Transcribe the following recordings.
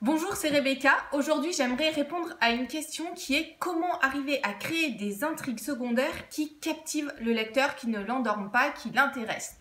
Bonjour, c'est Rebecca. Aujourd'hui, j'aimerais répondre à une question qui est comment arriver à créer des intrigues secondaires qui captivent le lecteur, qui ne l'endorment pas, qui l'intéressent.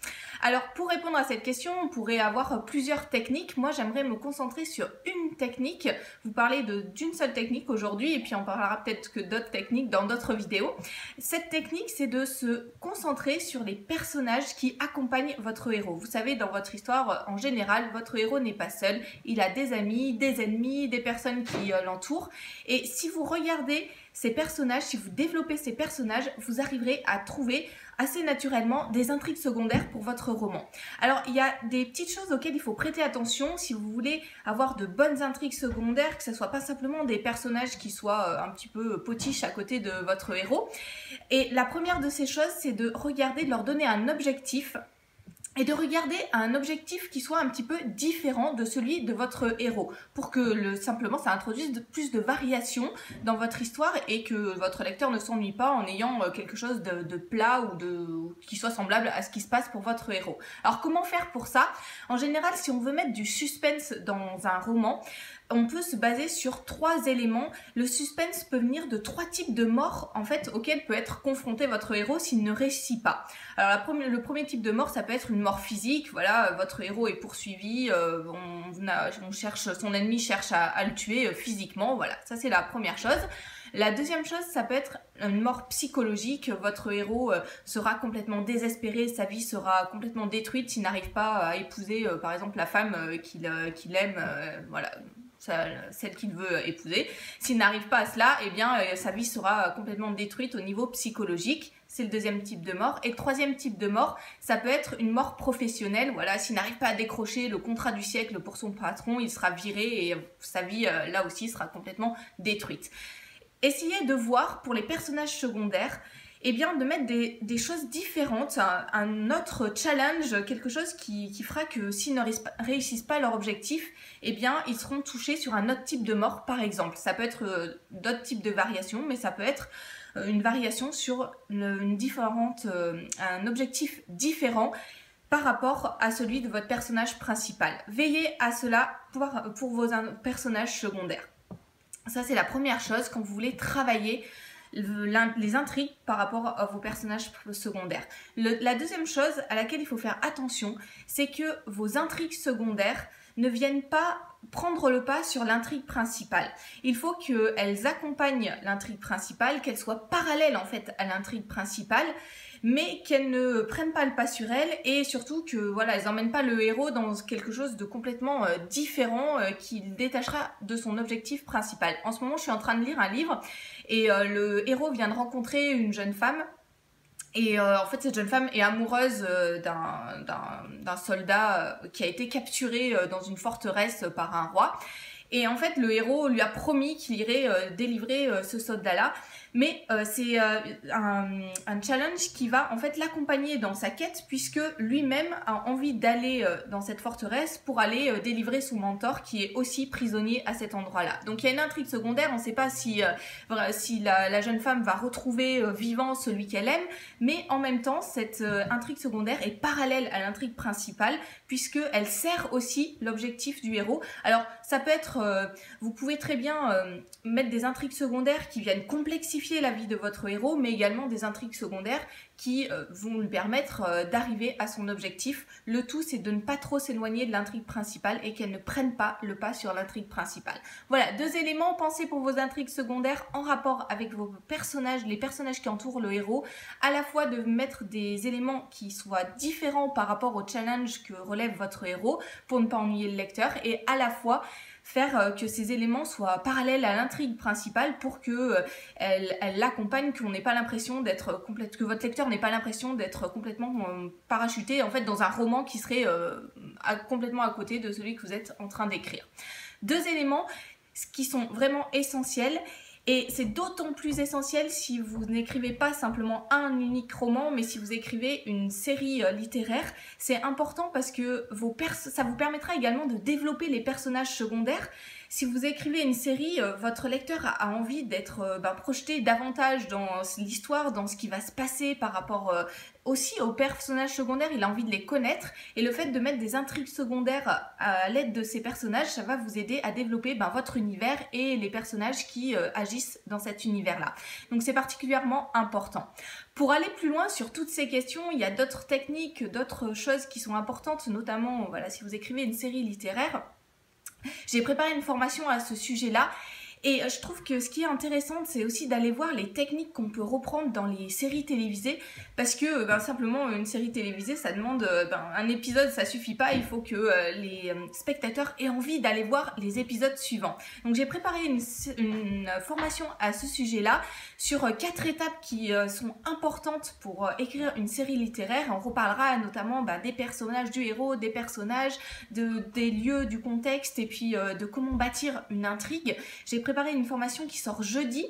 Alors, pour répondre à cette question, on pourrait avoir plusieurs techniques. Moi, j'aimerais me concentrer sur une technique, vous parler d'une seule technique aujourd'hui, et puis on parlera peut-être que d'autres techniques dans d'autres vidéos. Cette technique, c'est de se concentrer sur les personnages qui accompagnent votre héros. Vous savez, dans votre histoire, en général, votre héros n'est pas seul. Il a des amis, des ennemis, des personnes qui l'entourent. Et si vous regardez ces personnages, si vous développez ces personnages, vous arriverez à trouver assez naturellement des intrigues secondaires pour votre roman. Alors, il y a des petites choses auxquelles il faut prêter attention si vous voulez avoir de bonnes intrigues secondaires, que ce ne soit pas simplement des personnages qui soient un petit peu potiches à côté de votre héros. Et la première de ces choses, c'est de regarder, de leur donner un objectif et de regarder un objectif qui soit un petit peu différent de celui de votre héros pour que simplement ça introduise plus de variations dans votre histoire et que votre lecteur ne s'ennuie pas en ayant quelque chose de plat ou qui soit semblable à ce qui se passe pour votre héros. Alors comment faire pour ça? En général, si on veut mettre du suspense dans un roman, on peut se baser sur 3 éléments. Le suspense peut venir de 3 types de morts en fait auxquels peut être confronté votre héros s'il ne réussit pas. Alors le premier type de mort, ça peut être une mort physique. Voilà, votre héros est poursuivi, son ennemi cherche à le tuer physiquement. Voilà, ça c'est la première chose. La deuxième chose, ça peut être une mort psychologique. Votre héros sera complètement désespéré, sa vie sera complètement détruite s'il n'arrive pas à épouser par exemple la femme qu'il aime, voilà, celle qu'il veut épouser. S'il n'arrive pas à cela, eh bien sa vie sera complètement détruite au niveau psychologique. C'est le deuxième type de mort. Et le troisième type de mort, ça peut être une mort professionnelle. Voilà, s'il n'arrive pas à décrocher le contrat du siècle pour son patron, il sera viré et sa vie, là aussi, sera complètement détruite. Essayez de voir pour les personnages secondaires, eh bien, de mettre des choses différentes, un autre challenge, quelque chose qui fera que s'ils ne réussissent pas leur objectif, eh bien, ils seront touchés sur un autre type de mort, par exemple. Ça peut être d'autres types de variations, mais ça peut être une variation sur un objectif différent par rapport à celui de votre personnage principal. Veillez à cela pour vos personnages secondaires. Ça, c'est la première chose quand vous voulez travailler les intrigues par rapport à vos personnages secondaires. La deuxième chose à laquelle il faut faire attention, c'est que vos intrigues secondaires ne viennent pas prendre le pas sur l'intrigue principale. Il faut qu'elles accompagnent l'intrigue principale, qu'elles soient parallèles en fait à l'intrigue principale, mais qu'elles ne prennent pas le pas sur elle et surtout que voilà, elles n'emmènent pas le héros dans quelque chose de complètement différent qui le détachera de son objectif principal. En ce moment, je suis en train de lire un livre et le héros vient de rencontrer une jeune femme. Et en fait, cette jeune femme est amoureuse d'un soldat qui a été capturé dans une forteresse par un roi. Et en fait, le héros lui a promis qu'il irait délivrer ce soldat-là. Mais c'est un challenge qui va en fait l'accompagner dans sa quête puisque lui-même a envie d'aller dans cette forteresse pour aller délivrer son mentor qui est aussi prisonnier à cet endroit-là. Donc il y a une intrigue secondaire, on ne sait pas si la jeune femme va retrouver vivant celui qu'elle aime, mais en même temps cette intrigue secondaire est parallèle à l'intrigue principale puisqu'elle sert aussi l'objectif du héros. Alors ça peut être, vous pouvez très bien mettre des intrigues secondaires qui viennent complexifier la vie de votre héros, mais également des intrigues secondaires qui vont lui permettre d'arriver à son objectif. Le tout, c'est de ne pas trop s'éloigner de l'intrigue principale et qu'elle ne prenne pas le pas sur l'intrigue principale. Voilà, 2 éléments, pensez pour vos intrigues secondaires en rapport avec vos personnages, les personnages qui entourent le héros, à la fois de mettre des éléments qui soient différents par rapport au challenge que relève votre héros pour ne pas ennuyer le lecteur, et à la fois faire que ces éléments soient parallèles à l'intrigue principale pour que elle l'accompagne, qu'on n'ait pas l'impression que votre lecteur n'ait pas l'impression d'être complètement parachuté en fait dans un roman qui serait complètement à côté de celui que vous êtes en train d'écrire. 2 éléments qui sont vraiment essentiels. Et c'est d'autant plus essentiel si vous n'écrivez pas simplement un unique roman, mais si vous écrivez une série littéraire. C'est important parce que ça vous permettra également de développer les personnages secondaires. Si vous écrivez une série, votre lecteur a envie d'être projeté davantage dans l'histoire, dans ce qui va se passer par rapport aussi aux personnages secondaires, il a envie de les connaître, et le fait de mettre des intrigues secondaires à l'aide de ces personnages, ça va vous aider à développer votre univers et les personnages qui agissent dans cet univers-là. Donc c'est particulièrement important. Pour aller plus loin sur toutes ces questions, il y a d'autres techniques, d'autres choses qui sont importantes, notamment voilà, si vous écrivez une série littéraire. J'ai préparé une formation à ce sujet-là. Et je trouve que ce qui est intéressant, c'est aussi d'aller voir les techniques qu'on peut reprendre dans les séries télévisées, parce que simplement une série télévisée, ça demande un épisode, ça suffit pas, il faut que les spectateurs aient envie d'aller voir les épisodes suivants. Donc j'ai préparé une formation à ce sujet-là sur 4 étapes qui sont importantes pour écrire une série littéraire. On reparlera notamment des personnages du héros, des personnages, des lieux, du contexte, et puis de comment bâtir une intrigue. J'ai préparé une formation qui sort jeudi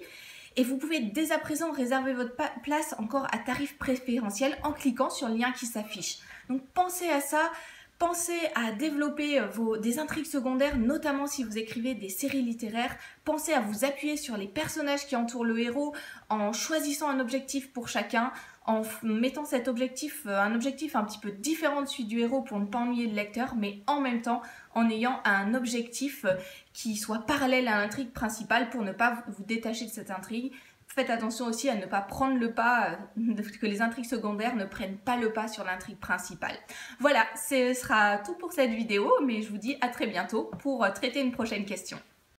et vous pouvez dès à présent réserver votre place encore à tarif préférentiel en cliquant sur le lien qui s'affiche. Donc pensez à ça, pensez à développer des intrigues secondaires, notamment si vous écrivez des séries littéraires. Pensez à vous appuyer sur les personnages qui entourent le héros en choisissant un objectif pour chacun, en mettant cet objectif, un objectif un petit peu différent de celui du héros pour ne pas ennuyer le lecteur, mais en même temps en ayant un objectif qui soit parallèle à l'intrigue principale pour ne pas vous détacher de cette intrigue. Faites attention aussi à ne pas prendre le pas, que les intrigues secondaires ne prennent pas le pas sur l'intrigue principale. Voilà, ce sera tout pour cette vidéo, mais je vous dis à très bientôt pour traiter une prochaine question.